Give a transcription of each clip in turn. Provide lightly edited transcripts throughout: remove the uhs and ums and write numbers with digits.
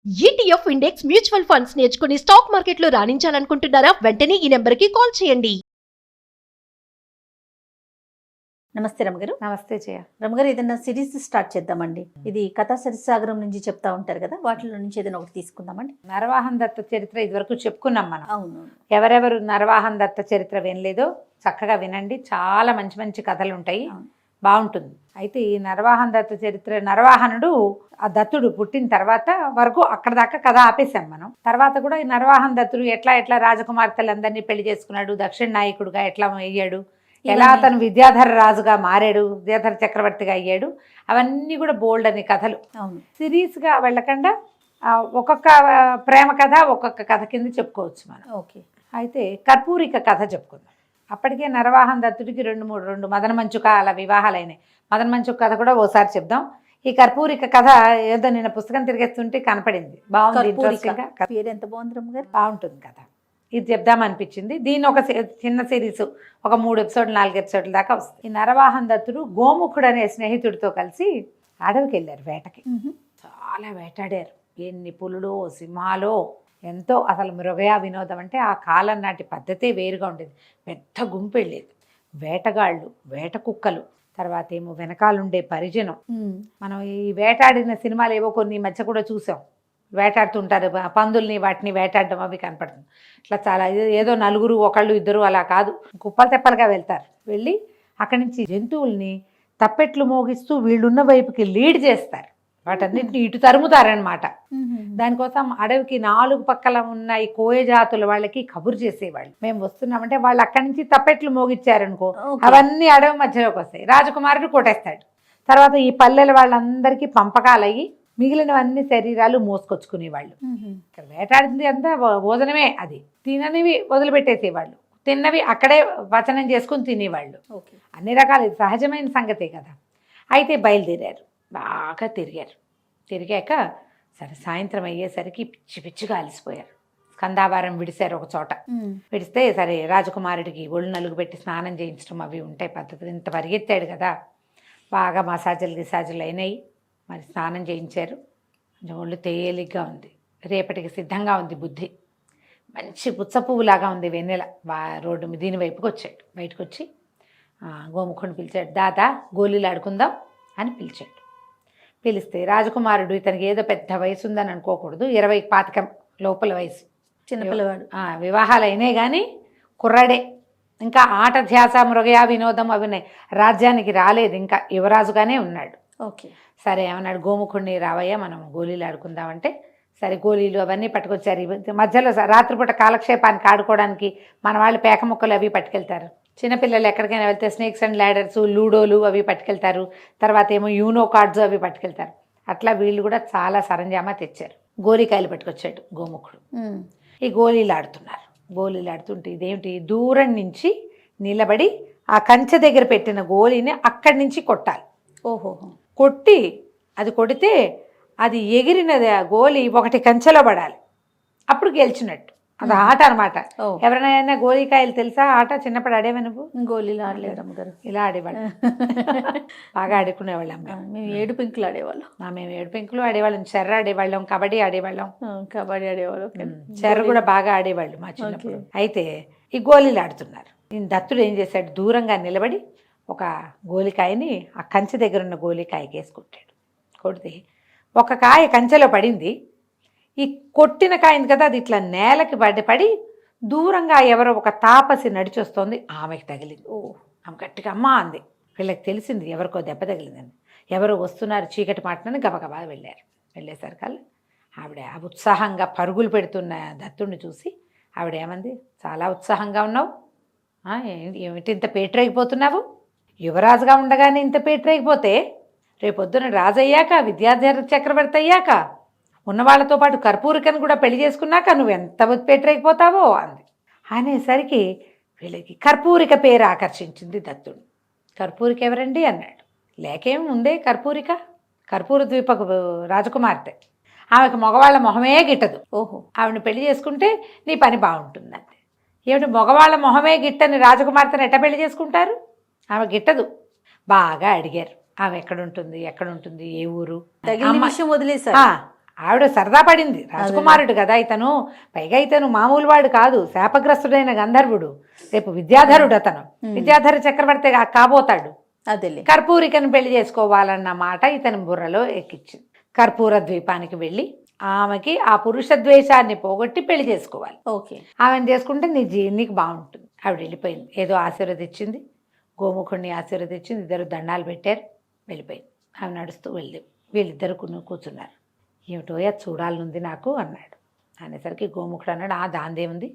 ETF index mutual funds నేర్చుకుని stock మార్కెట్లో రాణించాలనుకుంటున్నారా? వెంటనే ఈ నెంబర్కి కాల్ చేయండి. నమస్తే రమగారు. నమస్తే జయ. రమగారు, ఏదైనా సిరీస్ స్టార్ట్ చేద్దామండి. ఇది కథా సరిసాగరం నుంచి చెప్తా ఉంటారు కదా, వాటిలో నుంచి ఏదైనా ఒకటి తీసుకుందామండి. నరవాహన్ దత్త చరిత్ర ఇదివరకు చెప్పుకున్నాం మనం. అవును. ఎవరెవరు నరవాహన్ దత్త చరిత్ర వినలేదో చక్కగా వినండి, చాలా మంచి మంచి కథలు ఉంటాయి, బాగుంటుంది. అయితే ఈ నరవాహన్ దత్త చరిత్ర, నరవాహనుడు ఆ దత్తుడు పుట్టిన తర్వాత వరకు అక్కడ దాకా కథ ఆపేశాం మనం. తర్వాత కూడా ఈ నరవాహన్ దత్తుడు ఎట్లా రాజకుమార్తెలందరినీ పెళ్లి చేసుకున్నాడు, దక్షిణ నాయకుడుగా ఎట్లా అయ్యాడు, ఎలా అతను విద్యాధర రాజుగా మారాడు, విద్యాధర చక్రవర్తిగా అయ్యాడు, అవన్నీ కూడా బోల్డ్ అనే కథలు. అవును. సిరీస్గా వెళ్ళకుండా ఒక్కొక్క ప్రేమ కథ ఒక్కొక్క కథ కింద చెప్పుకోవచ్చు మనం. ఓకే. అయితే కర్పూరిక కథ చెప్పుకుందాం. అప్పటికే నరవాహన్ దత్తుడికి రెండు మదన మంచుకాల వివాహాలైనాయి. మదన మంచుక కథ కూడా ఓసారి చెప్దాం. ఈ కర్పూరిక కథ ఏదో నిన్న పుస్తకం తిరిగేస్తుంటే కనపడింది, బాగుంది, ఇంట్రెస్టింగ్ గా. పేరు ఎంత బాగుంది రమగారు. బాగుంటుంది కథ, ఇది చెప్దామనిపించింది. దీన్ని ఒక చిన్న సిరీస్, ఒక 3 ఎపిసోడ్లు 4 ఎపిసోడ్ల దాకా వస్తుంది. ఈ నరవాహన్ దత్తుడు గోముఖుడు అనే స్నేహితుడితో కలిసి అడవికి వెళ్ళారు వేటకి. చాలా వేటాడారు, ఎన్ని పులులో సింహాలో, ఎంతో. అసలు మృగయా వినోదం అంటే ఆ కాలం నాటి పద్ధతే వేరుగా ఉండేది. పెద్ద గుంపు వెళ్ళేది, వేటగాళ్ళు, వేట కుక్కలు, తర్వాత ఏమో వెనకాలండే పరిజనం. మనం ఈ వేటాడిన సినిమాలు ఏవో కొన్ని మధ్య కూడా చూసాం, వేటాడుతుంటారు పందుల్ని, వాటిని వేటాడడం అవి కనపడుతుంది. ఇట్లా చాలా ఏదో నలుగురు ఒకళ్ళు ఇద్దరు అలా కాదు, కుప్పలు తెప్పలుగా వెళ్తారు. వెళ్ళి అక్కడి నుంచి జంతువుల్ని తప్పెట్లు మోగిస్తూ వీళ్ళున్న వైపుకి లీడ్ చేస్తారు, వాటన్నిటిని ఇటు తరుముతారనమాట. దానికోసం అడవికి 4 పక్కల ఉన్న ఈ కోయ జాతుల వాళ్ళకి కబురు చేసేవాళ్ళు, మేము వస్తున్నామంటే. వాళ్ళు అక్కడి నుంచి తప్పెట్లు మోగిచ్చారనుకో, అవన్నీ అడవి మధ్యలోకి వస్తాయి. రాజకుమారుడు కొట్టేస్తాడు. తర్వాత ఈ పల్లెల వాళ్ళందరికీ పంపకాలయ్యి మిగిలినవన్నీ శరీరాలు మోసుకొచ్చుకునేవాళ్ళు. ఇక్కడ వేటాడింది అంతా భోజనమే, అది తిననివి వదిలిపెట్టేసేవాళ్ళు, తిన్నవి అక్కడే పచనం చేసుకుని తినేవాళ్ళు. అన్ని రకాల సహజమైన సంగతే కదా. అయితే బయలుదేరారు, బాగా తిరిగాక సరే సాయంత్రం అయ్యేసరికి పిచ్చిగా అలసిపోయారు. స్కందావారం విడిశారు ఒక చోట. విడిస్తే సరే రాజకుమారుడికి ఒళ్ళు నలుగు పెట్టి స్నానం చేయించడం అవి ఉంటాయి పద్ధతులు. ఇంత పరిగెత్తాడు కదా, బాగా మసాజులు అయినాయి, మరి స్నానం చేయించారు. ఒళ్ళు తేలిగ్గా ఉంది, రేపటికి సిద్ధంగా ఉంది బుద్ధి. మంచి పుచ్చపువ్వులాగా ఉంది వెన్నెల. రోడ్డు దీని వైపుకి వచ్చాడు. బయటకు వచ్చి గోముఖుని పిలిచాడు. దాదా గోళీలు ఆడుకుందాం అని పిలిచాడు. పిలిస్తే రాజకుమారుడు, ఇతనికి ఏదో పెద్ద వయసు ఉందని అనుకోకూడదు, 20-25 లోపల వయసు, చిన్నపిల్లవాడు. వివాహాలు అయినాయి కానీ కుర్రాడే. ఇంకా ఆట ధ్యాస మృగయా వినోదం అవి రాజ్యానికి రాలేదు, ఇంకా యువరాజుగానే ఉన్నాడు. ఓకే. సరే ఏమన్నాడు, గోముఖుడిని రావయ్యా మనం గోళీలు ఆడుకుందామంటే సరే గోళీలు అవన్నీ పట్టుకొచ్చారు. మధ్యలో రాత్రిపూట కాలక్షేపానికి ఆడుకోవడానికి మన వాళ్ళు పేక ముక్కలు అవి పట్టుకెళ్తారు. చిన్నపిల్లలు ఎక్కడికైనా వెళ్తే స్నేక్స్ అండ్ ల్యాడర్స్, లూడోలు అవి పట్టుకెళ్తారు. తర్వాత ఏమో యూనో కార్డ్స్ అవి పట్టుకెళ్తారు. అట్లా వీళ్ళు కూడా చాలా సరంజామా తెచ్చారు. గోలికాయలు పట్టుకొచ్చాడు గోముఖుడు. ఈ గోళీలు ఆడుతుంటే ఇదేమిటి, దూరం నుంచి నిలబడి ఆ కంచె దగ్గర పెట్టిన గోళీని అక్కడి నుంచి కొట్టాలి. ఓహో. కొట్టి అది కొడితే అది ఎగిరిన గోళీ ఒకటి కంచెలో పడాలి, అప్పుడు గెలిచినట్టు. అది ఆట అనమాట. ఎవరైనా గోళీకాయలు తెలుసా ఆట? చిన్నప్పుడు ఆడేవా నువ్వు? గోళీలు ఆడలేదు అమ్మగారు. ఇలా ఆడేవాళ్ళం, బాగా ఆడుకునేవాళ్ళం. మేము 7 పెంకులు ఆడేవాళ్ళం. మేము 7 పెంకులు ఆడేవాళ్ళం, చెర్ర ఆడేవాళ్ళం, కబడ్డీ ఆడేవాళ్ళం. చెర్ర కూడా బాగా ఆడేవాళ్ళు మా చిన్నప్పుడు. అయితే ఈ గోళీలు ఆడుతున్నారు. ఈ దత్తుడు ఏం చేశాడు, దూరంగా నిలబడి ఒక గోలికాయని ఆ కంచె దగ్గర ఉన్న గోలికాయకి వేసుకుంటాడు. కొడితే ఒక కాయ కంచెలో పడింది. ఈ కొట్టిన కాయింది కదా, అది ఇట్లా నేలకి పడి దూరంగా ఎవరో ఒక తాపసి నడిచొస్తోంది, ఆమెకి తగిలింది. ఆమె గట్టిగా అమ్మా అంది. వీళ్ళకి తెలిసింది ఎవరికో దెబ్బ తగిలిందని. ఎవరో వస్తున్నారు చీకటి మాటనని గబగబా వెళ్ళేసరికల్లా ఆవిడ ఉత్సాహంగా పరుగులు పెడుతున్న దత్తుడిని చూసి ఆవిడ ఏమంది, చాలా ఉత్సాహంగా ఉన్నావు, ఏమిటి ఇంత పేటరైపోతున్నావు? యువరాజుగా ఉండగానే ఇంత పేటరైపోతే రేపొద్దున రాజయ్యాక, విద్యాధర చక్రవర్తి అయ్యాక, ఉన్నవాళ్లతో పాటు కర్పూరికను కూడా పెళ్లి చేసుకున్నాక నువ్వు ఎంత పేటరైపోతావో అంది. అనేసరికి వీళ్ళకి కర్పూరిక పేరు ఆకర్షించింది దత్తుడు. కర్పూరిక ఎవరండి అన్నాడు. లేకేం ఉందే కర్పూరిక, కర్పూర ద్వీపకు రాజకుమార్తె, ఆమెకు మగవాళ్ళ మొహమే గిట్టదు. ఓహో, ఆవిడని పెళ్లి చేసుకుంటే నీ పని బాగుంటుందంటే. ఏమిటి మగవాళ్ళ మొహమే గిట్టని రాజకుమార్తెను ఎట్ట పెళ్లి చేసుకుంటారు? ఆమె గిట్టదు. బాగా అడిగారు, ఆమె ఎక్కడుంటుంది, ఏ ఊరు, విషయం వదిలేసారు. ఆవిడ సరదా పడింది, రాజకుమారుడు కదా ఇతను, పైగా ఇతను మామూలు వాడు కాదు, శాపగ్రస్తుడైన గంధర్వుడు, రేపు విద్యాధరుడు అతను, విద్యాధర చక్రవర్తి కాబోతాడు. అదేలే. కర్పూరికను పెళ్లి చేసుకోవాలన్న మాట ఇతని బుర్రలో ఎక్కించింది. కర్పూర ద్వీపానికి వెళ్ళి ఆమెకి ఆ పురుష ద్వేషాన్ని పోగొట్టి పెళ్లి చేసుకోవాలి. ఓకే. ఆమెను చేసుకుంటే నీకు బాగుంటుంది. ఆవిడ వెళ్ళిపోయింది, ఏదో ఆశీర్వదించింది, గోముఖుడిని ఆశీర్వదించింది, ఇద్దరు దండాలు పెట్టారు, వెళ్ళిపోయింది. ఆమె నడుస్తూ వీళ్ళిద్దరు కూర్చున్నారు. ఏమిటోయా చూడాలనుంది నాకు అన్నాడు. అనేసరికి గోముఖుడు అన్నాడు, దాందే ఉంది,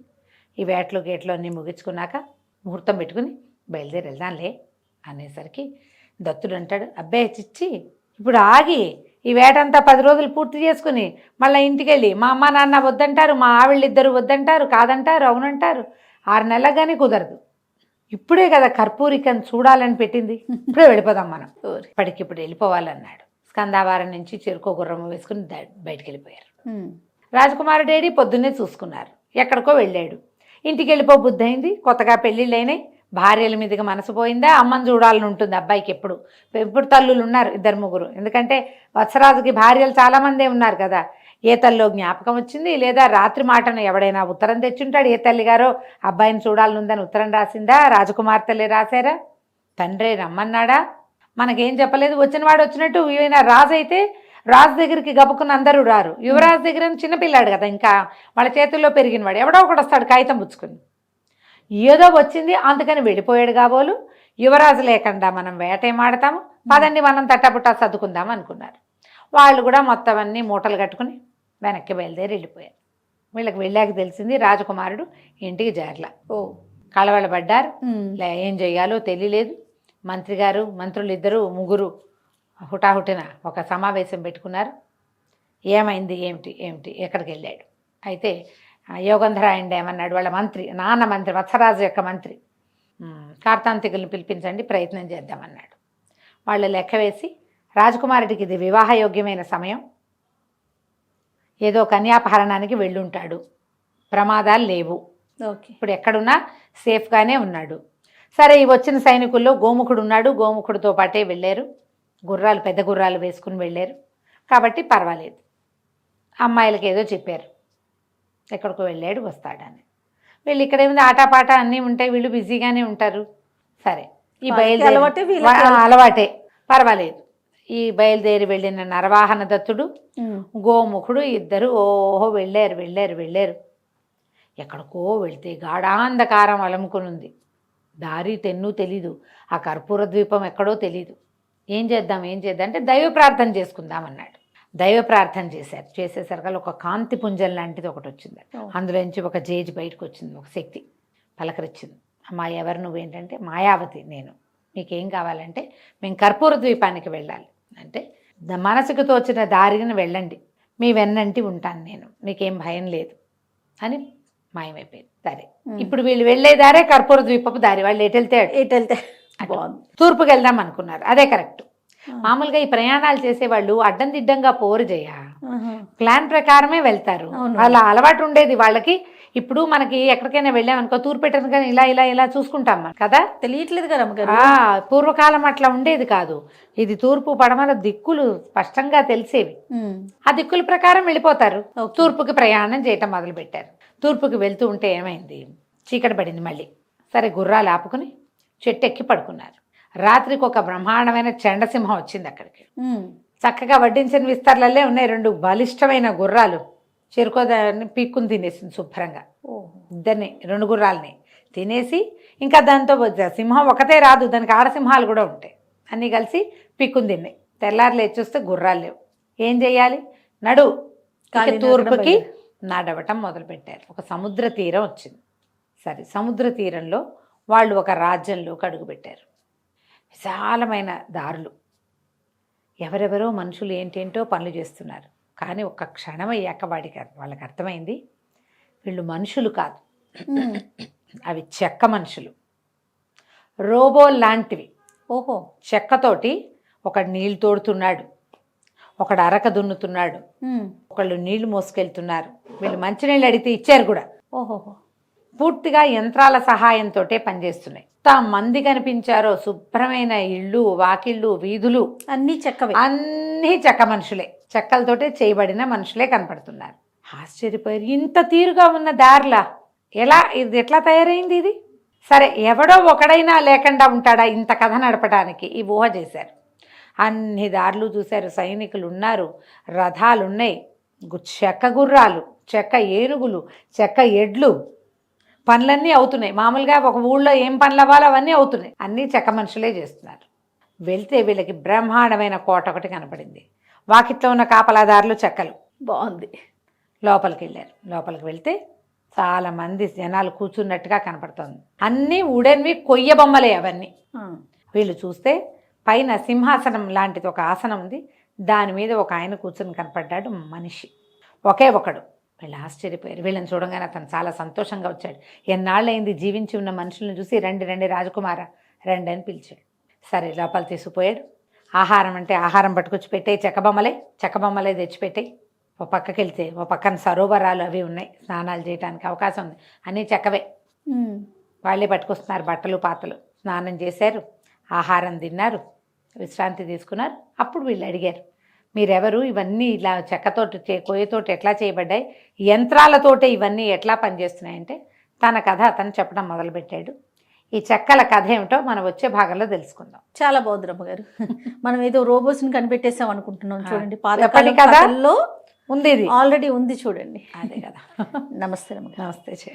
ఈ వేటలు గేట్లు అన్నీ ముగించుకున్నాక ముహూర్తం పెట్టుకుని బయలుదేరి వెళ్దాంలే అనేసరికి దత్తుడు అంటాడు, అబ్బాయి చిచ్చి ఇప్పుడు ఆగి ఈ వేటంతా 10 రోజులు పూర్తి చేసుకుని మళ్ళీ ఇంటికి వెళ్ళి మా అమ్మ నాన్న వద్దంటారు, మా ఆవిళ్ళిద్దరు వద్దంటారు, కాదంటారు, అవునంటారు, 6 నెలలకు కానీ కుదరదు. ఇప్పుడే కదా కర్పూరికను చూడాలని పెట్టింది, ఇప్పుడే వెళ్ళిపోదాం మనం, ఇప్పటికిప్పుడు వెళ్ళిపోవాలన్నాడు. స్కందావారం నుంచి చెరుకో గుర్రము వేసుకుని బయటికి వెళ్ళిపోయారు. రాజకుమారుడేడి పొద్దున్నే చూసుకున్నారు, ఎక్కడికో వెళ్ళాడు. ఇంటికి వెళ్ళిపో బుద్ధి అయింది, కొత్తగా పెళ్ళిళ్ళు అయినాయి, భార్యల మీదకి మనసు పోయిందా, అమ్మని చూడాలని ఉంటుంది అబ్బాయికి. ఎప్పుడు తల్లులు ఉన్నారు 2-3, ఎందుకంటే వత్సరాజుకి భార్యలు చాలామందే ఉన్నారు కదా. ఏ తల్లో జ్ఞాపకం వచ్చింది, లేదా రాత్రి మాటను ఎవడైనా ఉత్తరం తెచ్చుంటాడు, ఏ తల్లిగారో అబ్బాయిని చూడాలనుందని ఉత్తరం రాసిందా, రాజకుమార్తెలే రాశారా, తండ్రే రమ్మన్నాడా, మనకేం చెప్పలేదు. వచ్చినవాడు వచ్చినట్టు, ఈయన రాజు అయితే రాజు దగ్గరికి గబుకుని అందరూ రారు, యువరాజు దగ్గర చిన్నపిల్లాడు కదా, ఇంకా వాళ్ళ చేతుల్లో పెరిగినవాడు, ఎవడో ఒకడు వస్తాడు కాగితం పుచ్చుకుని. ఏదో వచ్చింది అందుకని వెళ్ళిపోయాడు కాబోలు, యువరాజు లేకుండా మనం వేటేమాడతాము, పదండి మనం తట్టపుట్టా సర్దుకుందాం అనుకున్నారు. వాళ్ళు కూడా మొత్తం అన్నీ మూటలు కట్టుకుని వెనక్కి బయలుదేరి వెళ్ళిపోయారు. వీళ్ళకి వెళ్ళాక తెలిసింది రాజకుమారుడు ఇంటికి చేరల. కళవళపడ్డారు, ఏం చెయ్యాలో తెలియలేదు. మంత్రులు 2-3 హుటాహుటిన ఒక సమావేశం పెట్టుకున్నారు. ఏమైంది, ఏమిటి ఎక్కడికి వెళ్ళాడు. అయితే యోగంధరాయుడు ఏమన్నాడు, వాళ్ళ మంత్రి వత్సరాజు యొక్క మంత్రి, కార్తాంతికుల్ని పిలిపించండి, ప్రయత్నం చేద్దామన్నాడు. వాళ్ళు లెక్క వేసి, రాజకుమారుడికి ఇది వివాహయోగ్యమైన సమయం, ఏదో కన్యాపహరణానికి వెళ్ళుంటాడు, ప్రమాదాలు లేవు, ఇప్పుడు ఎక్కడున్నా సేఫ్గానే ఉన్నాడు. సరే, ఈ వచ్చిన సైనికుల్లో గోముఖుడు ఉన్నాడు, గోముఖుడితో పాటే వెళ్ళారు, పెద్ద గుర్రాలు వేసుకుని వెళ్ళారు కాబట్టి పర్వాలేదు. అమ్మాయిలకి ఏదో చెప్పారు, ఎక్కడికో వెళ్ళాడు వస్తాడని. వీళ్ళు ఇక్కడేముంది ఆటాపాట అన్నీ ఉంటాయి, వీళ్ళు బిజీగానే ఉంటారు. సరే, ఈ అలవాటే పర్వాలేదు. ఈ బయలుదేరి వెళ్ళిన నరవాహన దత్తుడు గోముఖుడు ఇద్దరు వెళ్ళారు. ఎక్కడికో వెళితే గాఢాంధకారం అలముకునుంది, దారి తెన్ను తెలీదు, ఆ కర్పూర ద్వీపం ఎక్కడో తెలీదు. ఏం చేద్దాం అంటే దైవ ప్రార్థన చేసుకుందాం అన్నాడు. దైవ ప్రార్థన చేసేసరికి ఒక కాంతి పుంజం లాంటిది ఒకటి వచ్చింది, అందులోంచి ఒక జేజి బయటకు వచ్చింది, ఒక శక్తి పలకరించింది. అమ్మా ఎవరు నువ్వేంటంటే, మాయావతి నేను, మీకేం కావాలంటే మేము కర్పూర ద్వీపానికి వెళ్ళాలి అంటే, మనసుకు తోచిన దారిని వెళ్ళండి, మీ వెన్నంటి ఉంటాను నేను, మీకేం భయం లేదు అని మాయమైపోయింది. సరే, ఇప్పుడు వీళ్ళు వెళ్ళే దారే కర్పూర ద్వీపపు దారి. వాళ్ళు ఎటెళ్తే తూర్పుకి వెళ్దాం అనుకున్నారు, అదే కరెక్ట్. మామూలుగా ఈ ప్రయాణాలు చేసేవాళ్ళు అడ్డం దిడ్డంగా పోరు ప్లాన్ ప్రకారమే వెళ్తారు, వాళ్ళ అలవాటు ఉండేది వాళ్ళకి. ఇప్పుడు మనకి ఎక్కడికైనా వెళ్ళామనుకో, తూర్పు పెట్టను కానీ ఇలా చూసుకుంటాం మనం కదా, తెలియట్లేదు కదా. పూర్వకాలం అట్లా ఉండేది కాదు, ఇది తూర్పు పడమర దిక్కులు స్పష్టంగా తెలిసేవి, ఆ దిక్కుల ప్రకారం వెళ్ళిపోతారు. తూర్పుకి ప్రయాణం చేయటం మొదలు పెట్టారు. తూర్పుకి వెళ్తూ ఉంటే ఏమైంది, చీకటి పడింది మళ్ళీ. సరే, గుర్రాలు ఆపుకుని చెట్టు ఎక్కి పడుకున్నారు. రాత్రికి ఒక బ్రహ్మాండమైన చండసింహం వచ్చింది అక్కడికి. చక్కగా వడ్డించిన విస్తర్లల్లే ఉన్నాయి 2 బలిష్టమైన గుర్రాలు. చెరుకోదాన్ని పీక్కుని తినేసింది శుభ్రంగా, ఇద్దరిని 2 గుర్రాలని తినేసి. ఇంకా దాంతో సింహం ఒకటే రాదు, దానికి ఆడసింహాలు కూడా ఉంటాయి, అన్నీ కలిసి పీక్కుని తిన్నాయి. తెల్లారు లేచి చూస్తే గుర్రాలు లేవు. ఏం చెయ్యాలి, తూర్పుకి నడవటం మొదలుపెట్టారు. ఒక సముద్ర తీరం వచ్చింది. సరే, సముద్ర తీరంలో వాళ్ళు ఒక రాజ్యంలోకి అడుగుపెట్టారు. విశాలమైన దారులు, ఎవరెవరో మనుషులు ఏంటేంటో పనులు చేస్తున్నారు. కానీ ఒక్క క్షణం అయ్యాక వాళ్ళకి అర్థమైంది, వీళ్ళు మనుషులు కాదు, అవి చెక్క మనుషులు, రోబో లాంటివి. చెక్కతోటి ఒకడు నీళ్లు తోడుతున్నాడు, ఒకడు అరక దున్నుతున్నాడు, ఒకళ్ళు నీళ్లు మోసుకెళ్తున్నారు. వీళ్ళు మంచినీళ్ళు అడిగితే ఇచ్చారు కూడా. పూర్తిగా యంత్రాల సహాయంతో పనిచేస్తున్నాయి. మంది కనిపించారో శుభ్రమైన ఇళ్ళు, వాకిళ్ళు, వీధులు అన్నీ చెక్క మనుషులే. చెక్కలతోటే చేయబడిన మనుషులే కనపడుతున్నారు. ఆశ్చర్యపోయారు, ఇంత తీరుగా ఉన్న దారిలా ఇది ఎట్లా తయారైంది ఇది? సరే, ఎవడో ఒకడైనా లేకుండా ఉంటాడా ఇంత కథ నడపడానికి? ఈ ఊహ చేశారు. అన్ని దారులు చూశారు, సైనికులు ఉన్నారు, రథాలు ఉన్నాయి, చెక్క గుర్రాలు, చెక్క ఏనుగులు, చెక్క ఎడ్లు, పనులన్నీ అవుతున్నాయి. మామూలుగా ఒక ఊళ్ళో ఏం పనులు అవ్వాలో అవన్నీ అవుతున్నాయి. అన్నీ చెక్క మనుషులే చేస్తున్నారు. వెళ్తే వీళ్ళకి బ్రహ్మాండమైన కోట ఒకటి కనపడింది. వాకిట్లో ఉన్న కాపలాదారులు చెక్కలు. బాగుంది. లోపలికి వెళ్ళారు. లోపలికి వెళ్తే చాలామంది జనాలు కూర్చున్నట్టుగా కనపడుతోంది. అన్నీ ఉడెన్వి, కొయ్య బొమ్మలే అవన్నీ. వీళ్ళు చూస్తే పైన సింహాసనం లాంటిది ఒక ఆసనం ఉంది, దాని మీద ఒక ఆయన కూర్చుని కనపడ్డాడు, మనిషి ఒకే ఒకడు. వీళ్ళు ఆశ్చర్యపోయారు. వీళ్ళని చూడగానే అతను చాలా సంతోషంగా వచ్చాడు. ఎన్నాళ్ళైంది జీవించి ఉన్న మనుషులను చూసి, రండి రండి రాజకుమార రండి అని పిలిచాడు. సరే, లోపల తీసుకుపోయాడు. ఆహారం అంటే ఆహారం పట్టుకొచ్చి పెట్టాయి, చెక్క బొమ్మలే తెచ్చిపెట్టాయి. ఓ పక్కకి వెళ్తే ఓ పక్కన సరోవరాలు అవి ఉన్నాయి, స్నానాలు చేయడానికి అవకాశం ఉంది, అన్నీ చెక్కవే. వాళ్ళే పట్టుకొస్తున్నారు బట్టలు పాత్రలు. స్నానం చేశారు, ఆహారం తిన్నారు, విశ్రాంతి తీసుకున్నారు. అప్పుడు వీళ్ళు అడిగారు, మీరెవరు? ఇవన్నీ ఇలా చెక్కతోటి కొయ్యతోటి ఎట్లా చేయబడ్డాయి? యంత్రాలతోటే ఇవన్నీ ఎట్లా పనిచేస్తున్నాయంటే తన కథ అతను చెప్పడం మొదలుపెట్టాడు. ఈ చెక్కల కథ ఏమిటో మనం వచ్చే భాగంలో తెలుసుకుందాం. చాలా బాగుంది రమ్మగారు. మనం ఏదో రోబోస్ని కనిపెట్టేసాం అనుకుంటున్నాం. చూడండి, ఎప్పటి కథలో ఉంది, ఇది ఆల్రెడీ ఉంది చూడండి. అదే కదా. నమస్తే రమ్మగారు. నమస్తే.